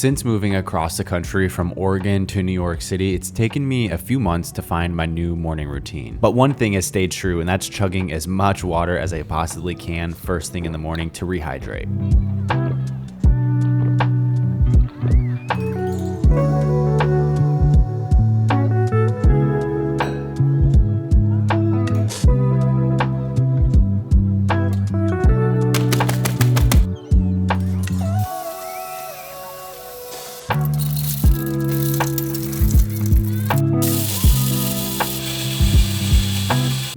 Since moving across the country from Oregon to New York City, it's taken me a few months to find my new morning routine. But one thing has stayed true, and that's chugging as much water as I possibly can first thing in the morning to rehydrate.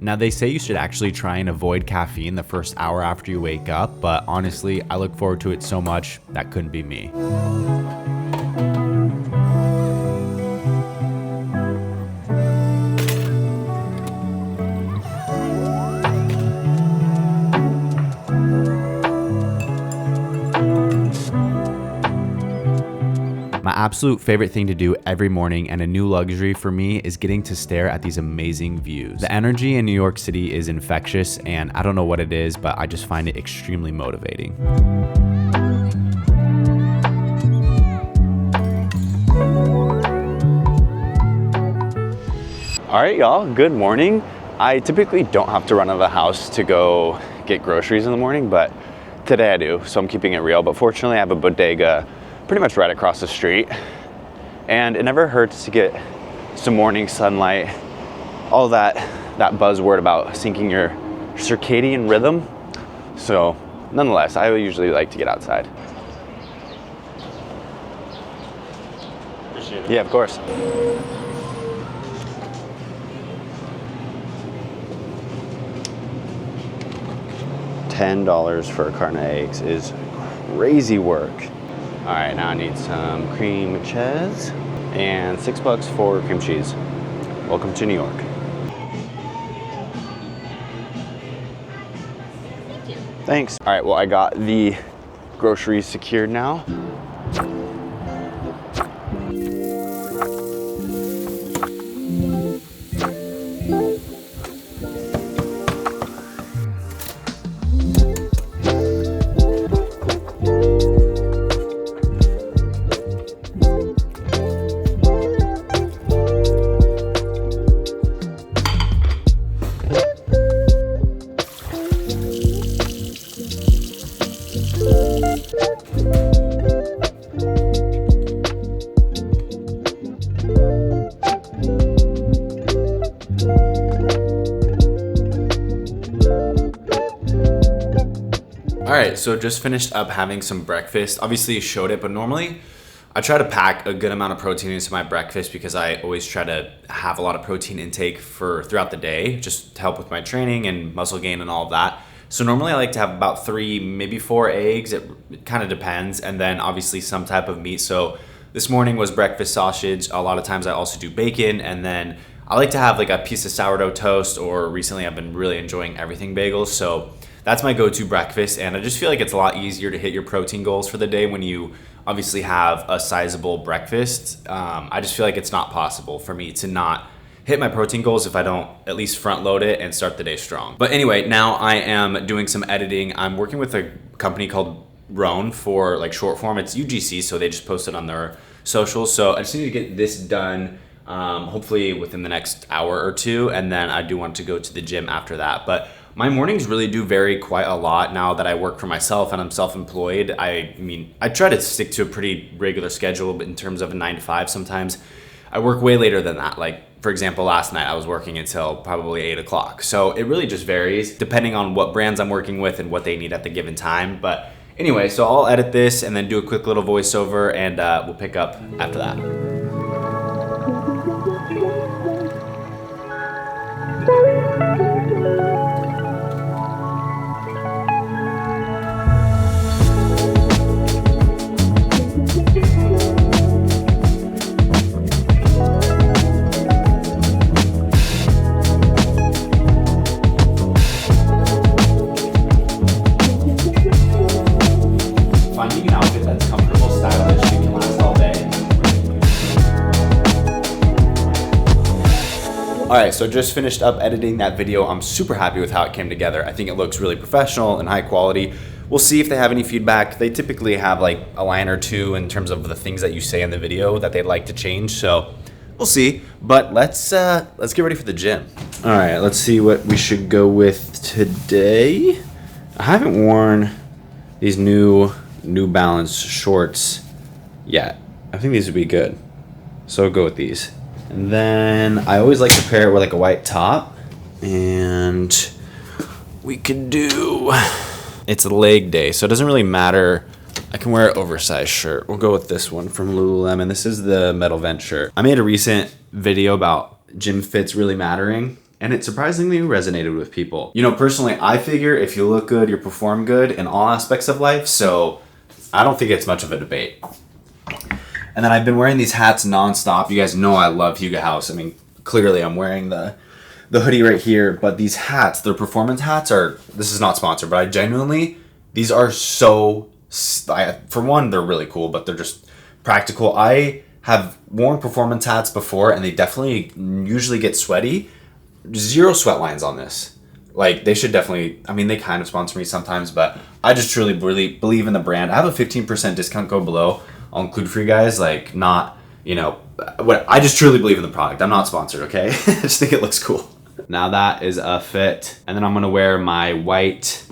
Now, they say you should actually try and avoid caffeine the first hour after you wake up, but honestly, I look forward to it so much that couldn't be me. My absolute favorite thing to do every morning, and a new luxury for me, is getting to stare at these amazing views. The energy in New York City is infectious, and I don't know what it is, but I just find it extremely motivating. All right, y'all, good morning. I typically don't have to run out of the house to go get groceries in the morning, but today I do, so I'm keeping it real. But fortunately, I have a bodega pretty much right across the street, and it never hurts to get some morning sunlight. All that buzzword about syncing your circadian rhythm. So nonetheless, I usually like to get outside. Appreciate it. Yeah, of course. $10 for a carton of eggs is crazy work. All right, now I need some cream cheese and $6 for cream cheese. Welcome to New York. Thank you. Thanks. All right, well, I got the groceries secured now. All right, so just finished up having some breakfast. Obviously you showed it, but normally I try to pack a good amount of protein into my breakfast because I always try to have a lot of protein intake throughout the day, just to help with my training and muscle gain and all of that. So normally I like to have about 3, maybe 4 eggs. It kind of depends. And then obviously some type of meat. So this morning was breakfast sausage. A lot of times I also do bacon, and then I like to have like a piece of sourdough toast, or recently I've been really enjoying everything bagels. So that's my go-to breakfast, and I just feel like it's a lot easier to hit your protein goals for the day when you obviously have a sizable breakfast. I just feel like it's not possible for me to not hit my protein goals if I don't at least front load it and start the day strong. But anyway, now I am doing some editing. I'm working with a company called Roan for like short form. It's UGC, so they just posted on their socials. So I just need to get this done hopefully within the next hour or two, and then I do want to go to the gym after that. But my mornings really do vary quite a lot now that I work for myself and I'm self-employed. I mean, I try to stick to a pretty regular schedule, but in terms of a 9 to 5, sometimes I work way later than that. Like, for example, last night I was working until probably 8 o'clock. So it really just varies depending on what brands I'm working with and what they need at the given time. But anyway, so I'll edit this and then do a quick little voiceover, and we'll pick up after that. Finding an outfit that's comfortable, stylish, and can last all day. All right, so just finished up editing that video. I'm super happy with how it came together. I think it looks really professional and high quality. we'll see if they have any feedback. They typically have like a line or two in terms of the things that you say in the video that they'd like to change. So we'll see. But let's get ready for the gym. All right, let's see what we should go with today. I haven't worn these New Balance shorts yet. I think these would be good. So I'll go with these. And then I always like to pair it with like a white top. And we could do, it's a leg day, so it doesn't really matter. I can wear an oversized shirt. We'll go with this one from Lululemon. This is the metal vent shirt. I made a recent video about gym fits really mattering, and it surprisingly resonated with people. You know, personally, I figure if you look good, you perform good in all aspects of life, so I don't think it's much of a debate. And then I've been wearing these hats nonstop. You guys know I love Hugo House. I mean, clearly I'm wearing the hoodie right here, but these hats, their performance hats are, this is not sponsored, but I genuinely, these are so, for one, they're really cool, but they're just practical. I have worn performance hats before, and they definitely usually get sweaty. Zero sweat lines on this. Like, they should definitely, I mean, they kind of sponsor me sometimes, but I just truly really believe in the brand. I have a 15% discount code below. I'll include for you guys, like, not, you know, what, I just truly believe in the product. I'm not sponsored, okay? I just think it looks cool. Now that is a fit. And then I'm gonna wear my white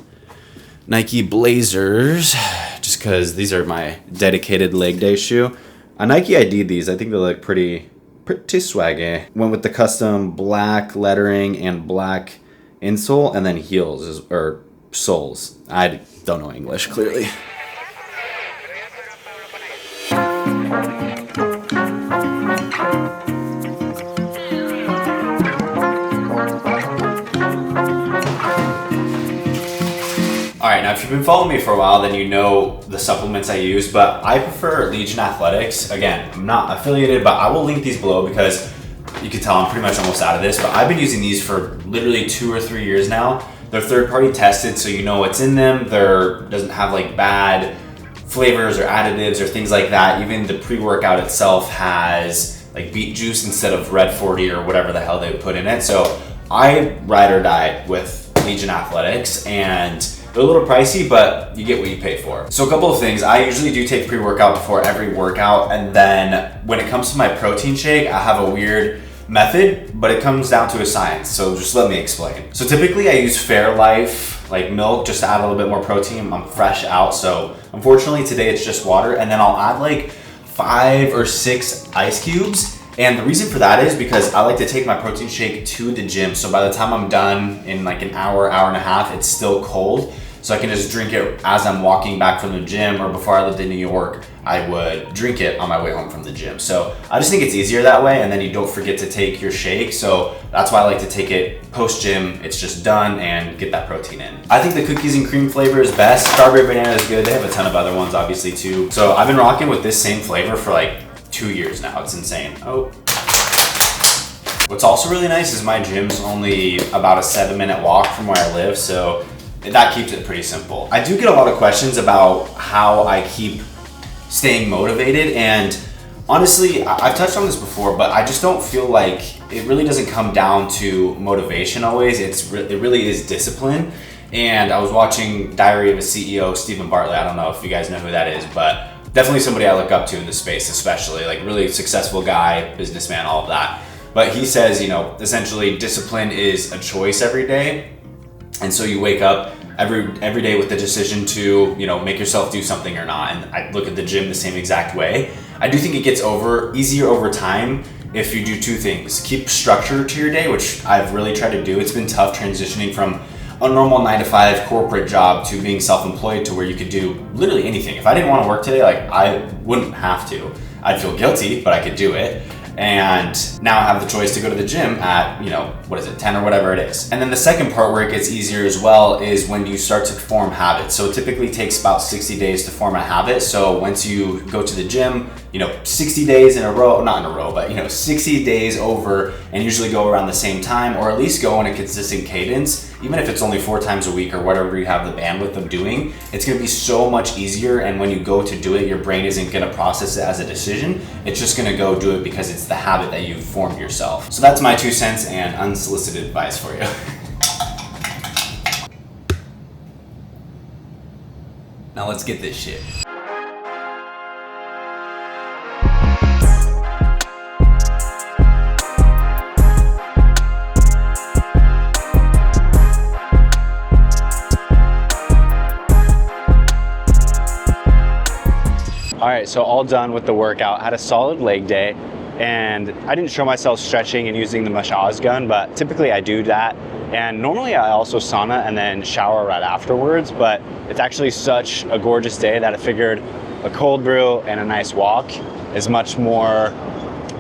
Nike Blazers, just cause these are my dedicated leg day shoe. A Nike ID'd these. I think they look pretty swaggy. Went with the custom black lettering and black insole, and then heels, or soles. I don't know English, clearly. Alright, now if you've been following me for a while, then you know the supplements I use, but I prefer Legion Athletics. Again, I'm not affiliated, but I will link these below because you can tell I'm pretty much almost out of this, but I've been using these for literally 2 or 3 years now. They're third-party tested, so you know what's in them. There doesn't have like bad flavors or additives or things like that. Even the pre-workout itself has like beet juice instead of Red 40 or whatever the hell they put in it. So I ride or die with Legion Athletics, and they're a little pricey, but you get what you pay for. So a couple of things. I usually do take pre-workout before every workout, and then when it comes to my protein shake, I have a weird method, but it comes down to a science. So just let me explain. So typically I use Fairlife, like milk, just to add a little bit more protein. I'm fresh out, so unfortunately today it's just water, and then I'll add like 5 or 6 ice cubes. And the reason for that is because I like to take my protein shake to the gym. So by the time I'm done in like an hour, hour and a half, it's still cold. So I can just drink it as I'm walking back from the gym, or before I lived in New York, I would drink it on my way home from the gym. So I just think it's easier that way, and then you don't forget to take your shake. So that's why I like to take it post-gym. It's just done, and get that protein in. I think the cookies and cream flavor is best. Strawberry banana is good. They have a ton of other ones obviously too. So I've been rocking with this same flavor for like 2 years now. It's insane. Oh. What's also really nice is my gym's only about a 7-minute walk from where I live, so that keeps it pretty simple. I do get a lot of questions about how I keep staying motivated, and honestly, I've touched on this before, but I just don't feel like it really doesn't come down to motivation always. It really is discipline. And I was watching Diary of a CEO, Stephen Bartlett. I don't know if you guys know who that is, but definitely somebody I look up to in this space, especially like really successful guy, businessman, all of that. But he says, you know, essentially discipline is a choice every day. And so you wake up every day with the decision to, you know, make yourself do something or not. And I look at the gym the same exact way. I do think it gets easier over time if you do 2 things. Keep structure to your day, which I've really tried to do. It's been tough transitioning from a normal 9-to-5 corporate job to being self-employed, to where you could do literally anything. If I didn't want to work today, like I wouldn't have to. I'd feel guilty, but I could do it. And now I have the choice to go to the gym at, you know, 10 or whatever it is. And then the second part where it gets easier as well is when you start to form habits. So it typically takes about 60 days to form a habit. So once you go to the gym, you know, 60 days in a row, not in a row, but, you know, 60 days over, and usually go around the same time, or at least go in a consistent cadence, even if it's only 4 times a week or whatever you have the bandwidth of doing, it's gonna be so much easier. And when you go to do it, your brain isn't gonna process it as a decision. It's just gonna go do it because it's the habit that you've formed yourself. So that's my 2 cents and unsolicited advice for you. Now let's get this shit. All right, so all done with the workout. Had a solid leg day, and I didn't show myself stretching and using the massage gun, but typically I do that. And normally I also sauna and then shower right afterwards, but it's actually such a gorgeous day that I figured a cold brew and a nice walk is much more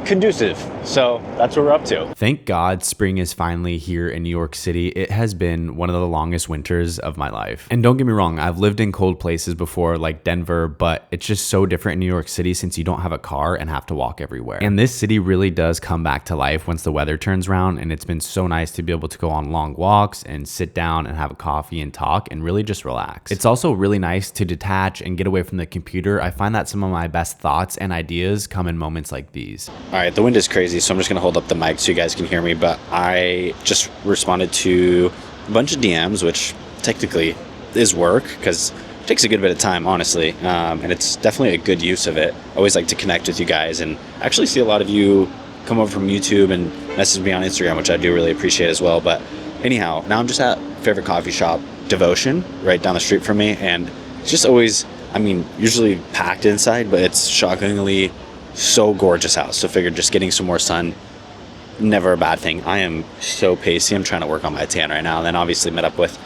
conducive. So that's what we're up to. Thank God spring is finally here in New York City. It has been one of the longest winters of my life. And don't get me wrong, I've lived in cold places before like Denver, but it's just so different in New York City since you don't have a car and have to walk everywhere. And this city really does come back to life once the weather turns around, and it's been so nice to be able to go on long walks and sit down and have a coffee and talk and really just relax. It's also really nice to detach and get away from the computer. I find that some of my best thoughts and ideas come in moments like these. All right, the wind is crazy, so I'm just gonna hold up the mic so you guys can hear me, but I just responded to a bunch of DMs, which technically is work because it takes a good bit of time, honestly, and it's definitely a good use of it. I always like to connect with you guys, and actually see a lot of you come over from YouTube and message me on Instagram, which I do really appreciate as well. But anyhow, now I'm just at favorite coffee shop, Devotion, right down the street from me, and it's just always, I mean, usually packed inside, but it's shockingly so gorgeous house. So figured just getting some more sun, never a bad thing. I am so pacey. I'm trying to work on my tan right now. And then obviously met up with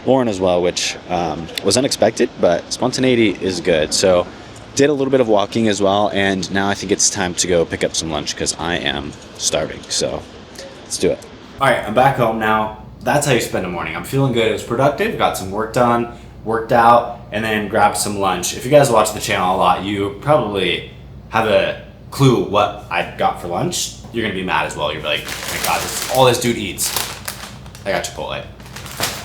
Lauren as well, which was unexpected, but spontaneity is good. So did a little bit of walking as well. And now I think it's time to go pick up some lunch because I am starving. So let's do it. All right, I'm back home now. That's how you spend a morning. I'm feeling good. It was productive. Got some work done, worked out, and then grabbed some lunch. If you guys watch the channel a lot, you probably have a clue what I got for lunch. You're gonna be mad as well. You're like, oh my God, this is all this dude eats. I got Chipotle.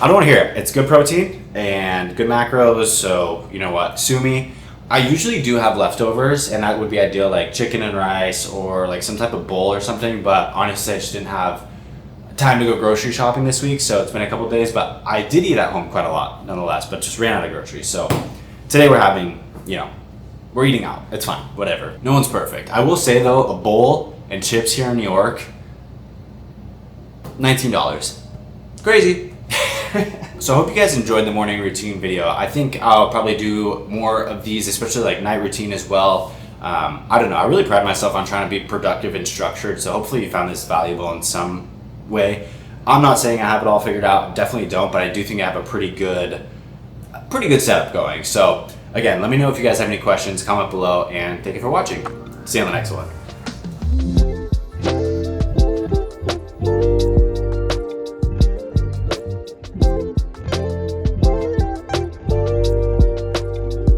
I don't wanna hear it. It's good protein and good macros, so you know what, sue me. I usually do have leftovers, and that would be ideal, like chicken and rice or like some type of bowl or something, but honestly, I just didn't have time to go grocery shopping this week, so it's been a couple of days, but I did eat at home quite a lot nonetheless, but just ran out of groceries. So today we're having, we're eating out. It's fine, whatever. No one's perfect. I will say though, a bowl and chips here in New York, $19. Crazy. So I hope you guys enjoyed the morning routine video. I think I'll probably do more of these, especially like night routine as well. I don't know, I really pride myself on trying to be productive and structured, so hopefully you found this valuable in some way. I'm not saying I have it all figured out, definitely don't, but I do think I have a pretty good setup going. So again, let me know if you guys have any questions, comment below, and thank you for watching. See you on the next one.